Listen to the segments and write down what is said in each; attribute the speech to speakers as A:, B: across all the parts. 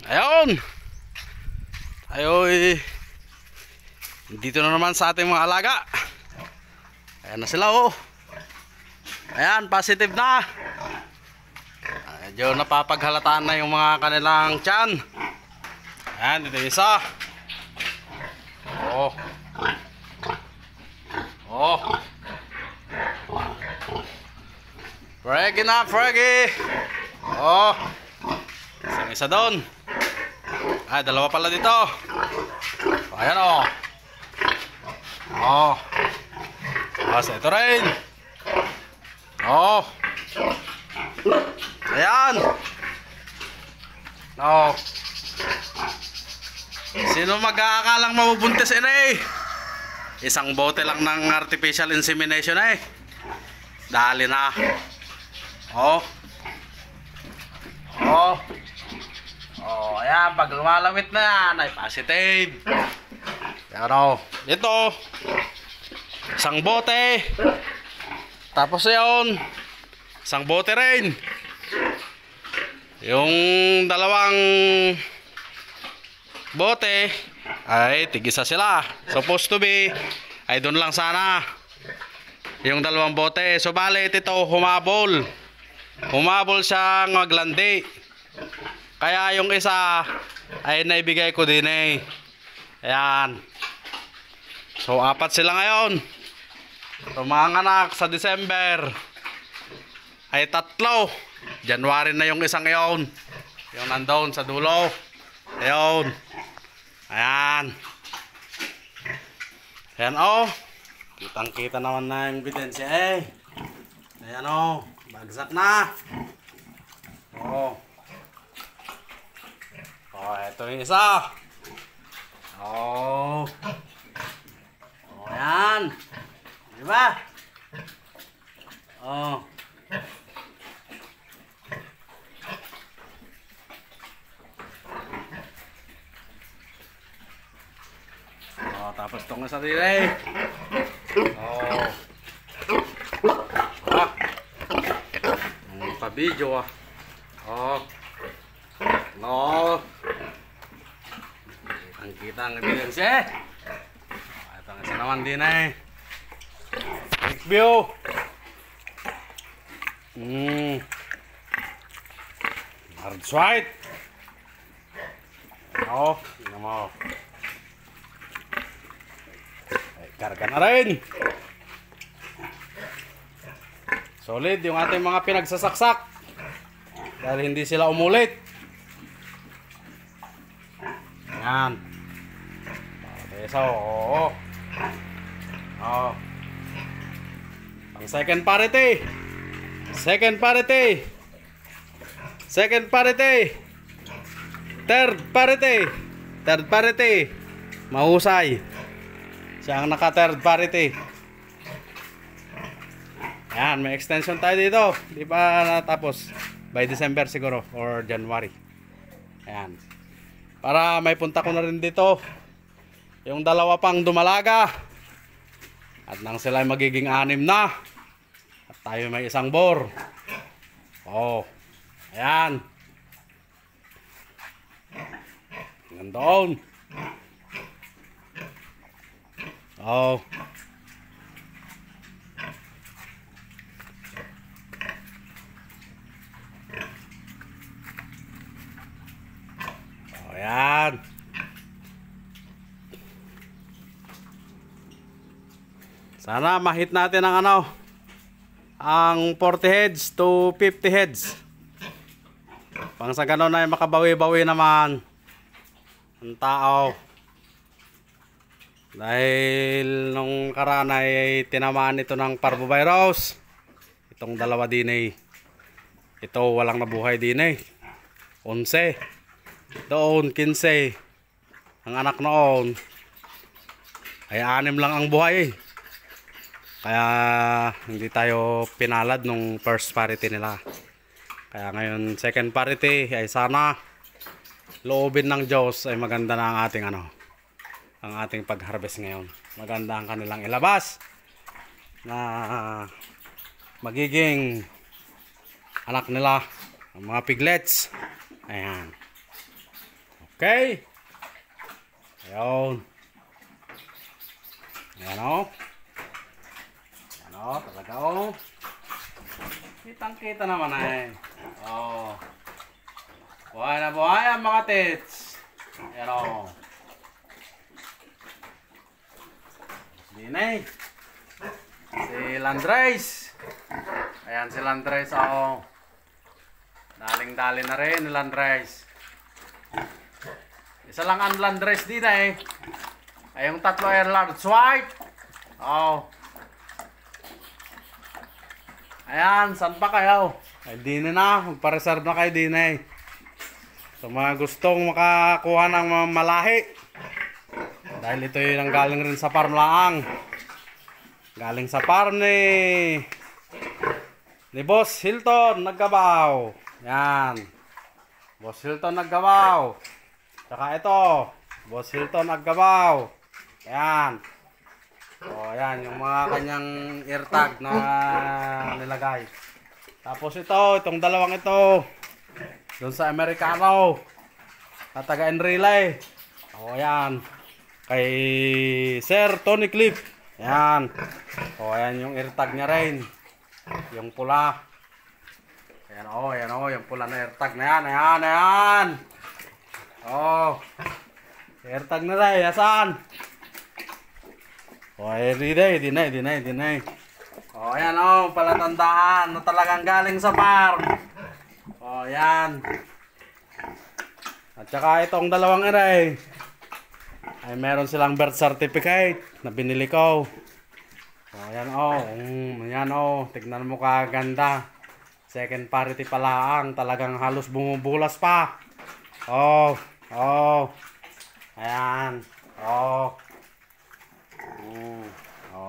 A: Ayun. Ayoy. Dito na naman sa ating mga alaga. Ayan na sila oh. Ayan, positive na. Medyo napapaghalataan na yung mga kanilang tiyan. Ayan, dito yung isa. Oh. Oh. Froggy na, froggy. Oh. Isang isa doon. Ay, dalawa pala dito. Ayan oh. Oh. Tapos ito rin. Oh. Ayan. Oh. Sino mag-aakalang mabubuntis eh? Isang bote lang ng artificial insemination eh. Dali na. Oh. Oh. Oh, ayan, pag lumalawit na yan ay positive. Ayan o. Ito. Isang bote. Tapos yun. Isang bote rin. Yung dalawang bote ay tig-isa sila. Supposed to be ay doon lang sana yung dalawang bote. So balit ito humabol. Humabol siyang maglandi. Kaya yung isa ay naibigay ko din eh. Ayan. So 4 sila ngayon. Tumanganak sa December ay 3. January na yung isang yon. Yung nandoon sa dulo. Ayun. Ayan. Ayan oh. Kitang kita naman na yung ebidensya eh. Ayan oh. Bagsak na. Oh. Oh, ito yung isa. Oh. Oh, ayan. Diba? Oh. Oh, tapos itong isa din eh. Oh. Ah. Ang pa-video ah. Oh. No. Ang kita ang ebidensya. Ito ang isa naman din eh. Next view. Large white. Oh, tingnan mo. Ay, karga na rin. Solid yung ating mga pinagsasaksak. Dahil hindi sila umulit. Ayan. So, oo. Oh. Ang second parity. Second parity. Second parity. Third parity. Third parity. Mahusay. Siya ang naka third parity. Ayan, may extension tayo dito. Di ba natapos? By December siguro or January. Ayan. Para may punta ko na rin dito yung dalawa pang dumalaga. At nang sila ay magiging 6 na. At tayo may isang bor. Oh. Ayan. Hanggang doon. Oh. Ayan. Sana mahit natin ang ang 40 heads to 50 heads. Pang sa ganon ay makabawi-bawi naman ang tao. Dahil nung karaan ay tinamaan ito ng parvovirus. Itong dalawa din eh. Ito walang nabuhay din eh. 11. Doon 15. Ang anak noon ay 6 lang ang buhay eh. Kaya hindi tayo pinalad nung first parity nila. Kaya ngayon second parity ay sana loobin ng Diyos ay maganda na ang ating ang ating pag-harvest ngayon. Maganda ang kanilang ilabas na magiging anak nila, ang mga piglets. Ayan. Okay? Ayun. Ayan o. Ayan o, talaga o. Kitang-kita naman eh. Oh. Buhay na buhay ang mga tits. Ayan o. Dinay. Si Landres. Ayan si Landres o. Daling-dali na rin ni Landres. Isa lang ang Landres din eh. Ay yung tatlo ay large white. Oh. Ayan, saan pa kayo? Ay di na, magpa-reserve na kayo din eh. Sa mga gustong makakuha ng mga malahi. Dahil ito yung nanggaling rin sa farm laang. Galing sa farm ni Boss Hilton Naggabaw. Yan. Boss Hilton Naggabaw. Saka ito, Boss Hilton Naggabaw. Yan. O, yan, yung mga kanyang eartag na nilagay. Tapos ito, itong dalawang ito. Doon sa Americano. Na taga Enrile. O, yan. Kay Sir Tony Cliff. Yan. O, yan yung eartag niya rin. Yung pula. Ayan o, yung pula na eartag na yan. Ayan, ayan. O. Eartag na rin. Asan? O, dinay. O, ayan o, palatandaan na talagang galing sa farm. O, ayan. At saka itong dalawang iray ay meron silang birth certificate na binili ko. O, ayan o. Ayan o, tignan mo kaganda. Second parity pala ang talagang halos bumubulas pa. O, ayan. O.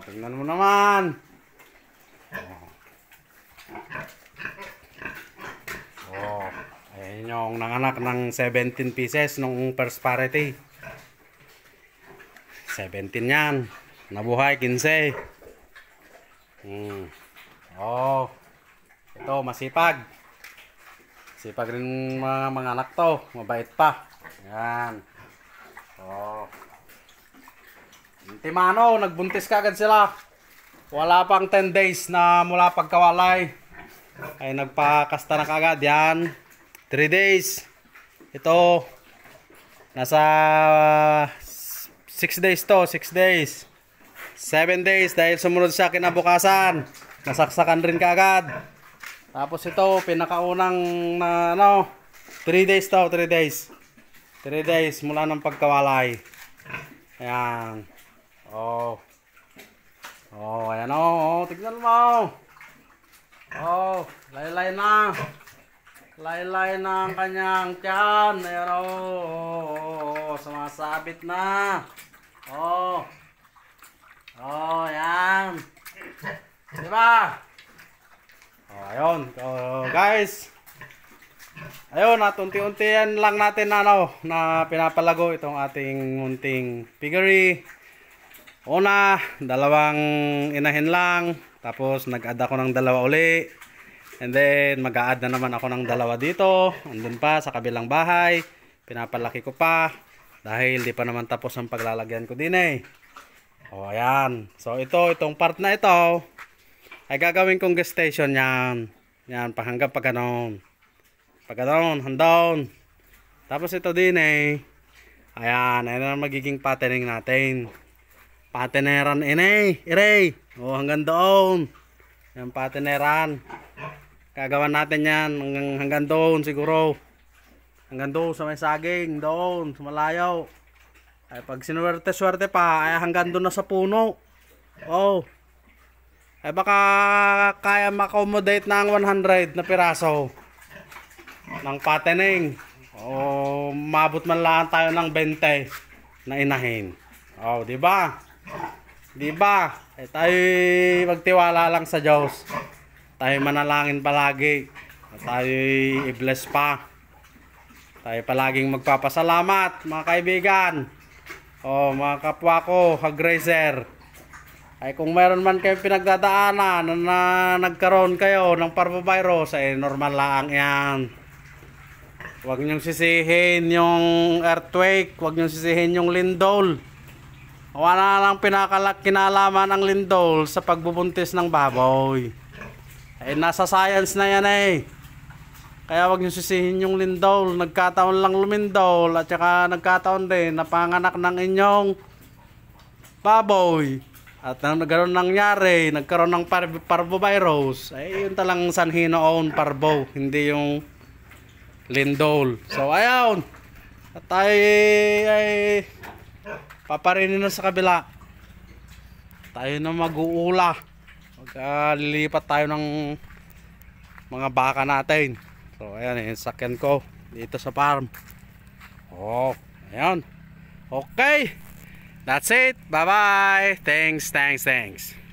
A: Tingnan mo naman. Ayan yung nanganak ng 17 pieces nung first parity. 17 yan. Nabuhay 15. Ito masipag. Sipag rin mga anak to. Mabait pa. Ayan. Timano, nagbuntis kagad sila. Wala pang 10 days na mula pagkawalay. Ay nagpakasta na kagad. Yan. 3 days. Ito. Nasa 6 days to. 6 days. 7 days dahil sumunod siya kinabukasan. Nasaksakan rin kagad. Tapos ito, pinakaunang na 3 days to. 3 days. 3 days mula ng pagkawalay. Ayan. Ayan tignan mo. Laylay na. Laylay na ang kanyang tiyan. Ayan sumasabit na. Ayan. Diba? Ayun. Guys. Ayun, at unti-untian lang natin na pinapalago itong ating munting piggery. Una, dalawang inahin lang. Tapos nag-add ako ng dalawa uli. And then mag-a-add na naman ako ng dalawa dito. Andun pa sa kabilang bahay. Pinapalaki ko pa. Dahil di pa naman tapos ang paglalagyan ko din eh. Ayan. So itong part na ito ay gagawin kong gestation yan. Yan, hanggang pag ganon. Pag ganon, handown. Tapos ito din eh. Ayan, ayan na magiging patterning natin. Pateneran iray. Hanggang doon. Yan pateneran. Gagawan natin yan hanggang doon siguro. Hanggang doon sa may saging, doon sa malayo. Ay pag sinuwerte-swerte pa, ay hanggang doon na sa puno. Ay baka kaya ma-accommodate ng 100 na piraso ng patening. Mabot man lang tayo ng 20 na inahin. Di ba? Di ba? Tayo magtiwala lang sa Diyos. Tayo manalangin palagi. Tayo i-bless pa. Tayo palaging magpapasalamat, mga kaibigan. Mga kapwa ko, hag-racer. Ay kung meron man kayong pinagdadaanan na nagkaroon kayo ng parvovirus, ay normal lang yan. Huwag niyong sisihin yung earthquake, huwag niyong sisihin yung lindol. Wala lang kinalaman ang lindol sa pagbubuntis ng baboy. Eh, nasa science na yan eh. Kaya huwag niyong sisihin yung lindol. Nagkataon lang lumindol at saka nagkataon din na panganak ng inyong baboy. At ganoon nangyari, nagkaroon ng parvovirus. Eh, yun talang sanhi noon, parvo, hindi yung lindol. So, ayun. At tayo ay paparinin na sa kabila. Tayo na mag-uula. Lilipat tayo ng mga baka natin. So, ayan, yung sakyan ko dito sa farm. Oh, ayan. Okay. That's it. Bye-bye. Thanks.